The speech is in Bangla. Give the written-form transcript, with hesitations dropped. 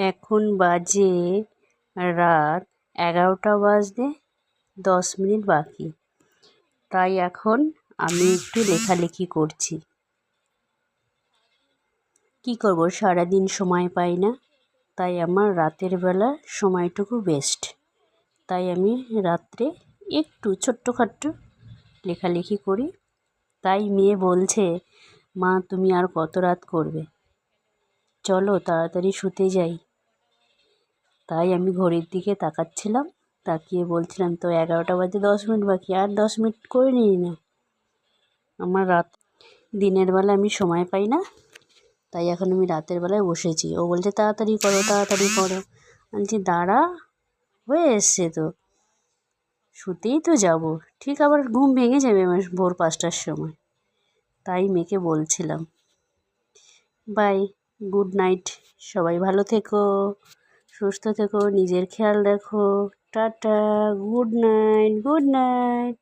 এখন বাজে রাত 11টা বাজতে 10 মিনিট বাকি। তাই এখন আমি একটু লেখালেখি করছি। কি করব, সারাদিন সময় পাই না, তাই আমার রাতের বেলা সময়টুকু বেস্ট। তাই আমি রাত্রে একটু ছোট্টখাট্ট লেখালেখি করি। তাই মেয়ে বলছে, মা তুমি আর কত রাত করবে, চলো তাড়াতাড়ি শুতে যাই। তাই আমি ঘড়ির দিকে তাকাচ্ছিলাম, তাকিয়ে বলছিলাম তো 11টা বাজে 10 মিনিট বাকি, আর 10 মিনিট করে নিই না। আমার দিনের বেলা আমি সময় পাই না, তাই এখন আমি রাতের বেলায় বসেছি। ও বলছে তাড়াতাড়ি করো তাড়াতাড়ি করো। বলছি দাঁড়া, হয়ে এসছে তো, শুতেই তো যাব, ঠিক আবার ঘুম ভেঙে যাবে আমার ভোর 5টার সময়। তাই মেয়েকে বলছিলাম। বাই, গুড নাইট, সবাই ভালো থেকো, সুস্থ থেকো, নিজের খেয়াল রাখো, tata, good night, good night.